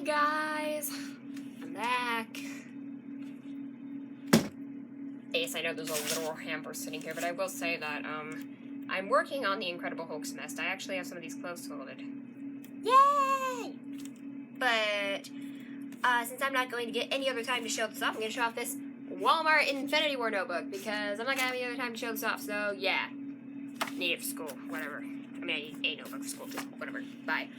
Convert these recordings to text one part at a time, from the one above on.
guys, I'm back. Yes, I know there's a literal hamper sitting here, but I will say that I'm working on the Incredible Hulk Mist. I actually have some of these clothes folded. Yay! But since I'm not going to get any other time to show this off, I'm going to show off this Walmart Infinity War notebook because I'm not going to have any other time to show this off. So yeah, need it for school, whatever. I mean, I need a notebook for school, whatever. Bye.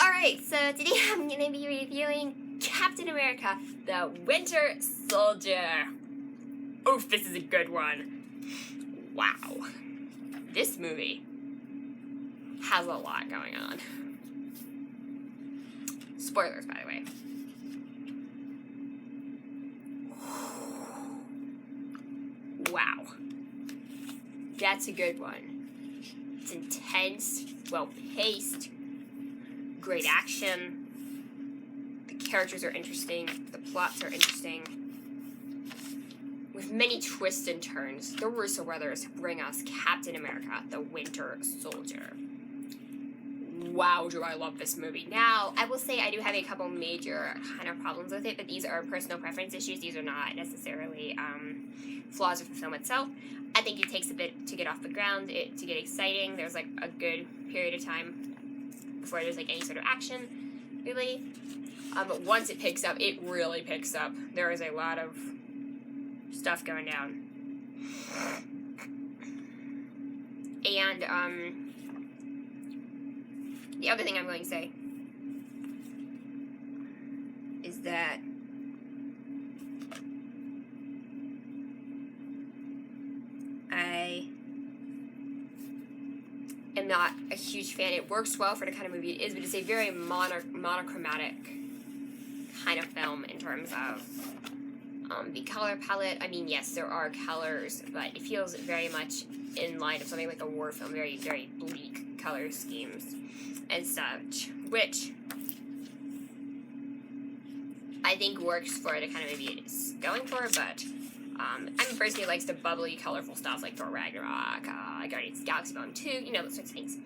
Alright, so today I'm going to be reviewing Captain America, the Winter Soldier. Oof, this is a good one. Wow. This movie has a lot going on. Spoilers, by the way. Wow. That's a good one. It's intense, well-paced, great action. The characters are interesting. The plots are interesting. With many twists and turns, the Russo brothers bring us Captain America, the Winter Soldier. Wow, do I love this movie. Now, I will say I do have a couple major kind of problems with it, but these are personal preference issues. These are not necessarily flaws with the film itself. I think it takes a bit to get off the ground, to get exciting. There's like a good period of time before there's like any sort of action, really. But once it picks up, it really picks up. There is a lot of stuff going down. And the other thing I'm going to say is that I am not a huge fan. It works well for the kind of movie it is, but it's a very monochromatic kind of film in terms of the color palette. I mean, yes, there are colors, but it feels very much in line of something like a war film, very, very bleak color schemes and such, which I think works for the kind of movie it is going for, but I'm a person who likes the bubbly, colorful styles like Thor Ragnarok, Guardians of the Galaxy Volume 2, you know, those sorts of things.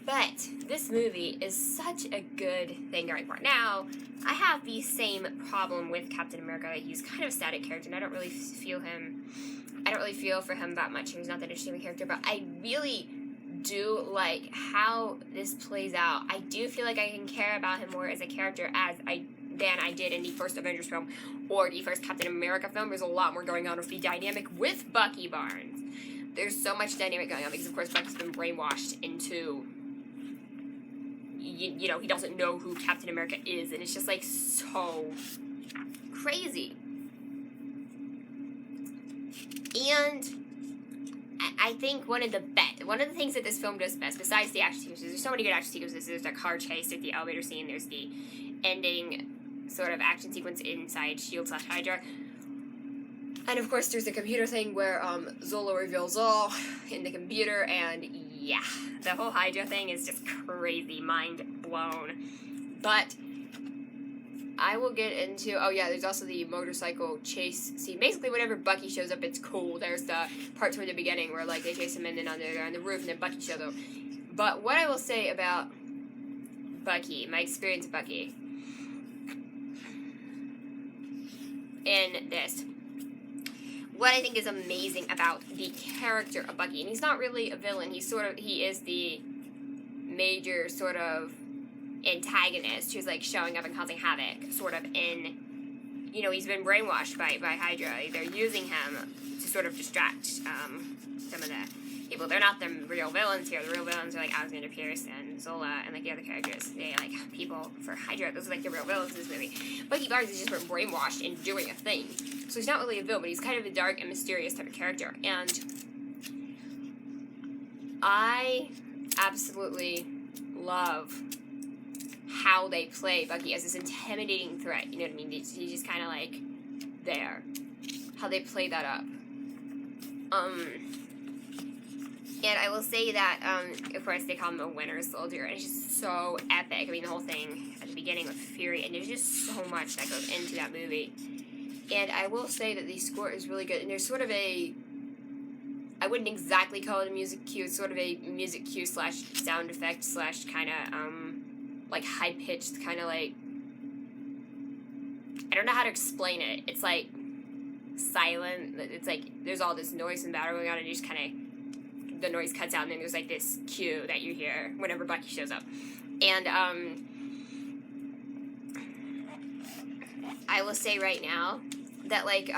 But this movie is such a good thing going for it. Now, I have the same problem with Captain America. He's kind of a static character, and I don't really feel for him that much. He's not that interesting of a character, but I really do like how this plays out. I do feel like I can care about him more as a character than I did in the first Avengers film or the first Captain America film. There's a lot more going on with the dynamic with Bucky Barnes. There's so much dynamic going on because, of course, Bucky's been brainwashed into, you know, he doesn't know who Captain America is, and it's just, like, so crazy. And I think one of the things that this film does best, besides the action sequences, there's so many good action sequences. There's the car chase, there's the elevator scene, there's the ending sort of action sequence inside S.H.I.E.L.D. / Hydra. And of course, there's the computer thing where Zola reveals all in the computer, and yeah, the whole Hydra thing is just crazy, mind blown. But I will get into, oh yeah, there's also the motorcycle chase scene. Basically, whenever Bucky shows up, it's cool. There's the part toward the beginning where, like, they chase him in and they're on the roof, and then Bucky shows up. But what I will say about Bucky, my experience with Bucky, in this, what I think is amazing about the character of Bucky, and he's not really a villain, he is the major sort of antagonist who's like showing up and causing havoc, sort of in, you know, he's been brainwashed by Hydra. They're using him to sort of distract some of the people. They're not the real villains here. The real villains are like Alexander Pierce and Zola and like the other characters. They like people for Hydra. Those are like the real villains in this movie. Bucky Barnes has just been brainwashed and doing a thing. So he's not really a villain, but he's kind of a dark and mysterious type of character. And I absolutely love how they play Bucky as this intimidating threat. You know what I mean? He's just kind of like there. How they play that up. And I will say that, of course, they call him a Winter Soldier, and it's just so epic. I mean, the whole thing at the beginning with Fury, and there's just so much that goes into that movie. And I will say that the score is really good, and there's sort of a, I wouldn't exactly call it a music cue, it's sort of a music cue slash sound effect slash kind of, like, high-pitched, kind of, like, I don't know how to explain it. It's, like, silent. It's, like, there's all this noise and battle going on, and you just kind of, the noise cuts out, and then there's, like, this cue that you hear whenever Bucky shows up. And, I will say right now that, like,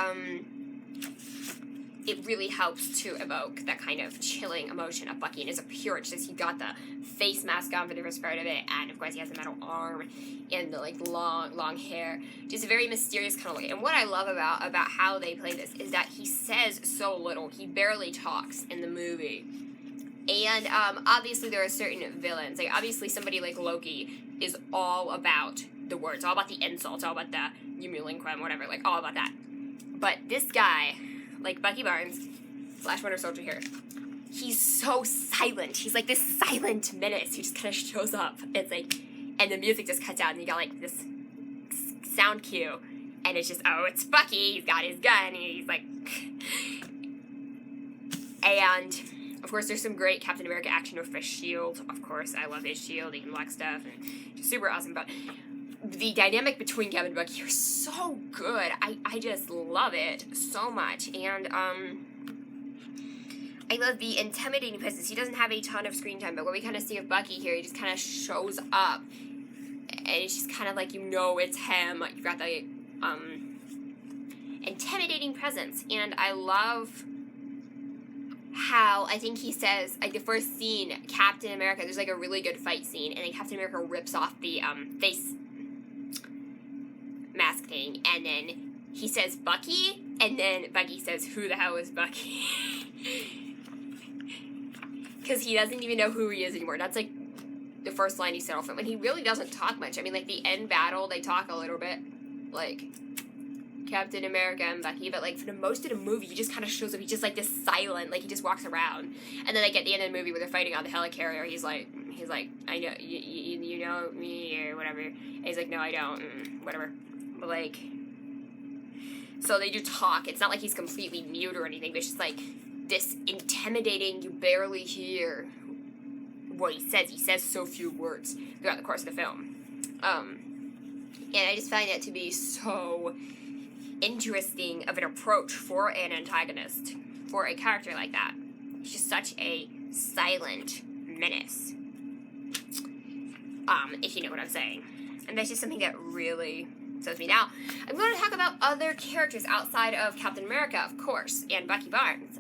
it really helps to evoke that kind of chilling emotion of Bucky, and as a pure, it's just, he got the face mask on for the first part of it, and of course he has the metal arm, and the, like, long hair, just a very mysterious kind of look. And what I love about how they play this is that he says so little, he barely talks in the movie. And, obviously there are certain villains, like, obviously somebody like Loki is all about the words, all about the insults, all about the Yumulingquem, whatever, like, all about that. But this guy, like Bucky Barnes / Winter Soldier here, he's so silent. He's like this silent menace who just kind of shows up. It's like, and the music just cuts out, and you got like this sound cue, and it's just, oh, it's Bucky. He's got his gun, and he's like, and of course there's some great Captain America action with his shield. Of course, I love his shield. He can block stuff, and just super awesome. But the dynamic between Kevin and Bucky are so good. I just love it so much. And, I love the intimidating presence. He doesn't have a ton of screen time, but what we kind of see of Bucky here, he just kind of shows up. And it's just kind of like, you know it's him. You've got the, intimidating presence. And I love how, I think he says, like, the first scene, Captain America, there's, like, a really good fight scene, and then Captain America rips off the, face mask thing, and then he says Bucky, and then Bucky says, who the hell is Bucky? Because he doesn't even know who he is anymore. That's like the first line he said off him, and he really doesn't talk much. I mean, like, the end battle, they talk a little bit, like Captain America and Bucky, but like for the most of the movie, he just kind of shows up. He's just like this silent, like he just walks around, and then like at the end of the movie where they're fighting on the helicarrier, he's like, I know you know me or whatever. And he's like, no, I don't, and whatever. But like, so they do talk. It's not like he's completely mute or anything, but it's just like this intimidating, you barely hear what he says. He says so few words throughout the course of the film. And I just find that to be so interesting of an approach for an antagonist, for a character like that. He's just such a silent menace. If you know what I'm saying. And that's just something that really excites me. Now, I'm going to talk about other characters outside of Captain America, of course, and Bucky Barnes.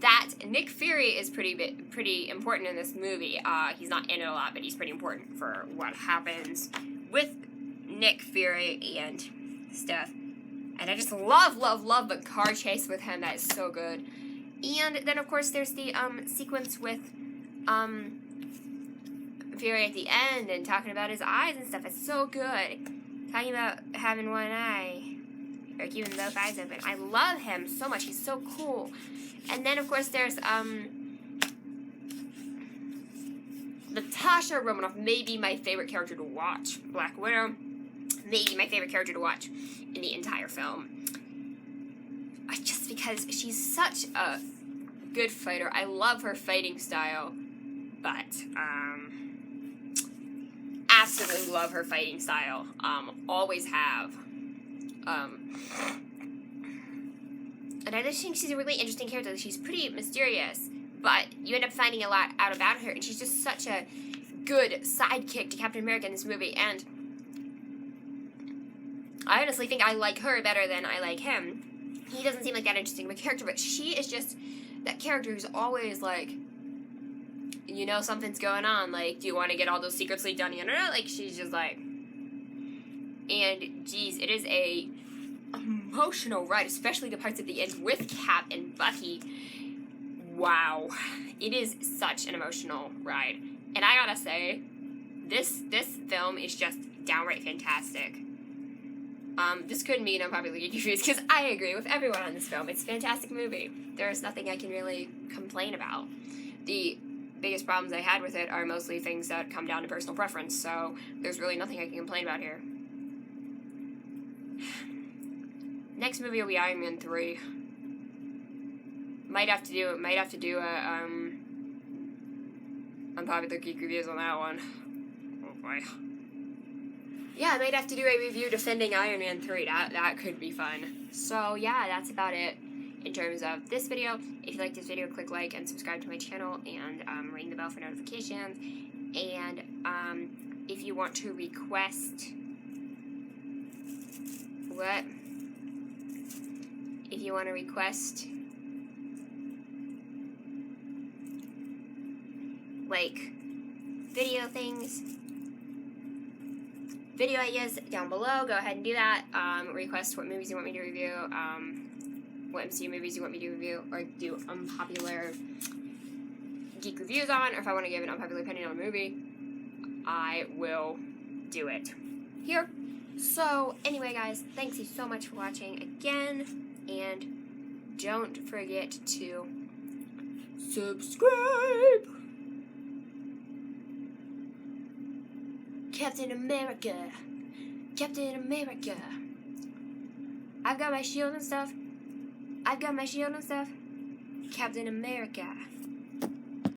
That Nick Fury is pretty important in this movie. He's not in it a lot, but he's pretty important for what happens with Nick Fury and stuff. And I just love the car chase with him. That is so good. And then, of course, there's the sequence with Fury at the end and talking about his eyes and stuff. It's so good. Talking about having one eye, or keeping both eyes open. I love him so much. He's so cool. And then, of course, there's Natasha Romanoff, maybe my favorite character to watch. Black Widow, maybe my favorite character to watch in the entire film. Just because she's such a good fighter. I love her fighting style, but absolutely love her fighting style. Always have. And I just think she's a really interesting character. She's pretty mysterious, but you end up finding a lot out about her, and she's just such a good sidekick to Captain America in this movie, and I honestly think I like her better than I like him. He doesn't seem like that interesting of a character, but she is just that character who's always like, you know, something's going on, like, do you want to get all those secrets leaked on the internet? Like, she's just like, and geez, it is a emotional ride, especially the parts at the end with Cap and Bucky. Wow, it is such an emotional ride, and I gotta say, this film is just downright fantastic. This could mean I'm probably confused, because I agree with everyone on this film. It's a fantastic movie. There's nothing I can really complain about. The biggest problems I had with it are mostly things that come down to personal preference, so there's really nothing I can complain about here. Next movie will be Iron Man 3. Might have to do a unpopular geek reviews on that one. boy. Yeah, I might have to do a review defending Iron Man 3. That could be fun. So yeah, that's about it in terms of this video. If you like this video, click like and subscribe to my channel, and ring the bell for notifications. And if you want to request like video ideas down below, go ahead and do that. Request what movies you want me to review, what MCU movies you want me to review, or do unpopular geek reviews on, or if I want to give an unpopular opinion on a movie, I will do it here. So anyway, guys, thanks you so much for watching again, and don't forget to subscribe. Captain America. I've got my shield and stuff. Captain America.